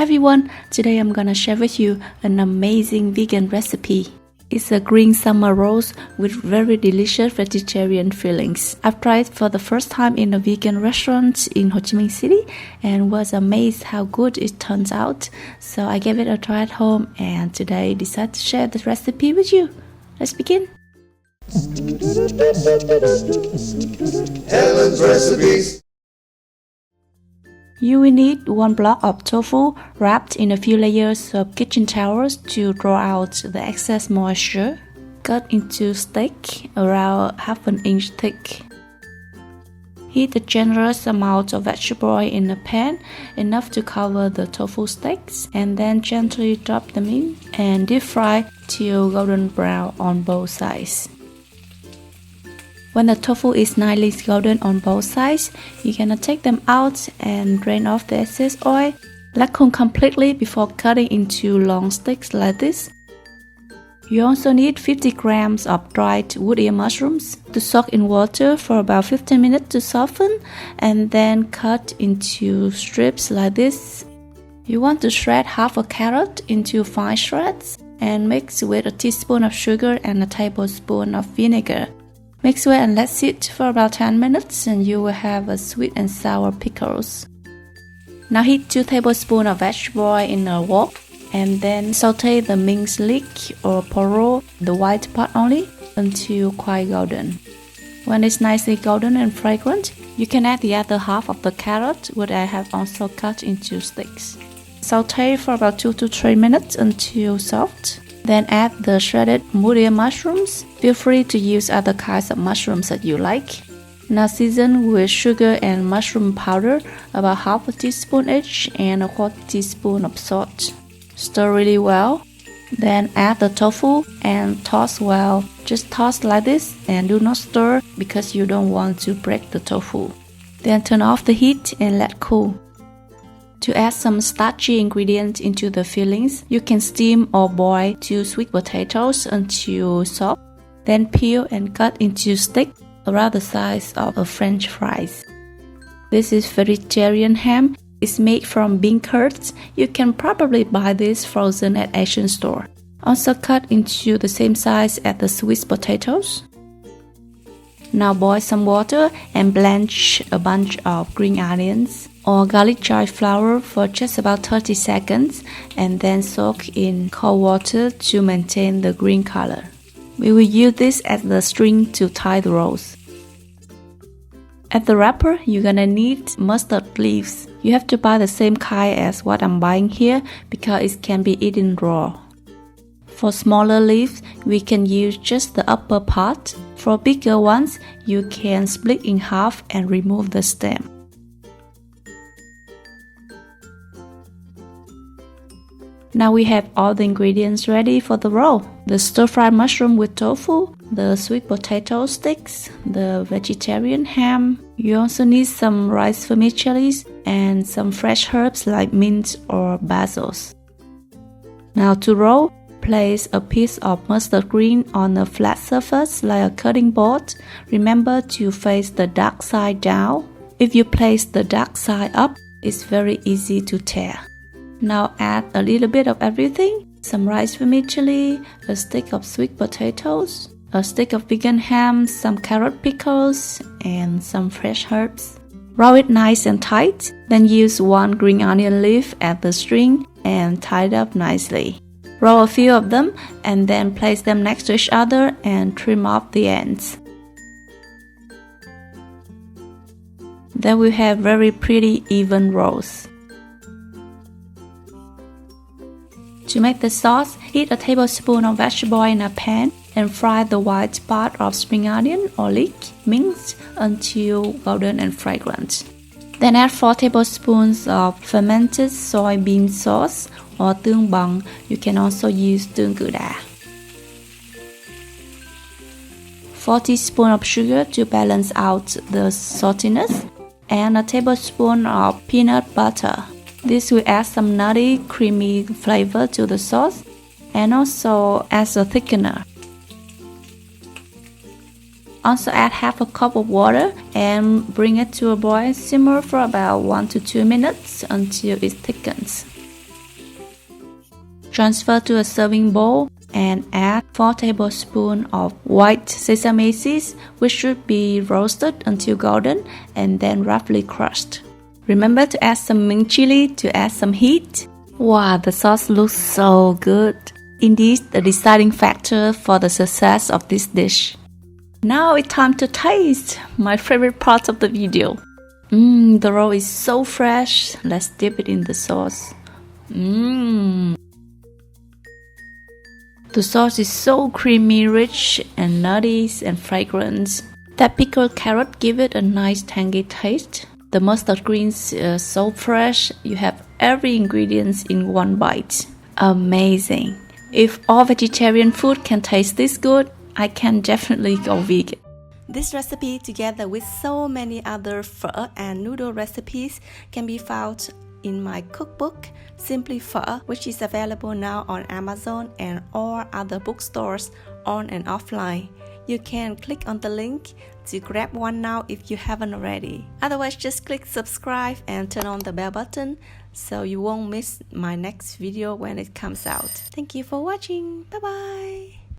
everyone, today I'm gonna share with you an amazing vegan recipe. It's a green summer roast with very delicious vegetarian fillings. I've tried for the first time in a vegan restaurant in Ho Chi Minh City and was amazed how good it turns out. So I gave it a try at home and today decided to share the recipe with you. Let's begin. Helen's recipes. You will need 1 block of tofu wrapped in a few layers of kitchen towels to draw out the excess moisture. Cut into steak around half an inch thick. Heat a generous amount of vegetable oil in a pan, enough to cover the tofu steaks, and then gently drop them in and deep fry till golden brown on both sides. When the tofu is nicely golden on both sides, you're gonna take them out and drain off the excess oil. Let cool completely before cutting into long sticks like this. You also need 50 grams of dried woodear mushrooms to soak in water for about 15 minutes to soften and then cut into strips like this. You want to shred half a carrot into fine shreds and mix with a teaspoon of sugar and a tablespoon of vinegar. Mix well and let sit for about 10 minutes and you will have a sweet and sour pickles. Now heat 2 tablespoons of vegetable oil in a wok and then saute the minced leek or perilla, the white part only, until quite golden. When it's nicely golden and fragrant, you can add the other half of the carrot, which I have also cut into sticks. Saute for about 2 to 3 minutes until soft. Then add the shredded woodear mushrooms. Feel free to use other kinds of mushrooms that you like. Now season with sugar and mushroom powder, about half a teaspoon each and a quarter teaspoon of salt. Stir really well. Then add the tofu and toss well. Just toss like this and do not stir because you don't want to break the tofu. Then turn off the heat and let cool. To add some starchy ingredients into the fillings, you can steam or boil 2 sweet potatoes until soft. Then peel and cut into sticks around the size of a French fries. This is vegetarian ham. It's made from bean curds. You can probably buy this frozen at Asian store. Also cut into the same size as the sweet potatoes. Now boil some water and blanch a bunch of green onions or garlic chive flour for just about 30 seconds and then soak in cold water to maintain the green color. We will use this as the string to tie the rolls. At the wrapper, you're gonna need mustard leaves. You have to buy the same kind as what I'm buying here because it can be eaten raw. For smaller leaves, we can use just the upper part. For bigger ones, you can split in half and remove the stem. Now we have all the ingredients ready for the roll. The stir-fried mushroom with tofu, the sweet potato sticks, the vegetarian ham. You also need some rice vermicelli and some fresh herbs like mint or basil. Now to roll, place a piece of mustard green on a flat surface like a cutting board. Remember to face the dark side down. If you place the dark side up, it's very easy to tear. Now add a little bit of everything, some rice vermicelli, a stick of sweet potatoes, a stick of vegan ham, some carrot pickles, and some fresh herbs. Roll it nice and tight, then use 1 green onion leaf as the string and tie it up nicely. Roll a few of them and then place them next to each other and trim off the ends. Then we have very pretty even rolls. To make the sauce, heat a tablespoon of vegetable oil in a pan and fry the white part of spring onion or leek minced until golden and fragrant. Then add 4 tablespoons of fermented soybean sauce or Tương. You can also use Tương. 4 teaspoons of sugar to balance out the saltiness and a tablespoon of peanut butter. This will add some nutty, creamy flavor to the sauce and also as a thickener. Also add half a cup of water and bring it to a boil and simmer for about 1 to 2 minutes until it thickens. Transfer to a serving bowl and add 4 tablespoons of white sesame seeds, which should be roasted until golden and then roughly crushed. Remember to add some minced chili to add some heat. Wow, the sauce looks so good. Indeed, the deciding factor for the success of this dish. Now it's time to taste, my favorite part of the video. The roll is so fresh. Let's dip it in the sauce. The sauce is so creamy, rich, and nutty and fragrant. That pickled carrot gives it a nice tangy taste. The mustard greens are so fresh. You have every ingredient in one bite. Amazing. If all vegetarian food can taste this good, I can definitely go vegan. This recipe, together with so many other pho and noodle recipes, can be found in my cookbook, Simply Pho, which is available now on Amazon and all other bookstores on and offline. You can click on the link to grab one now if you haven't already. Otherwise, just click subscribe and turn on the bell button so you won't miss my next video when it comes out. Thank you for watching. Bye bye.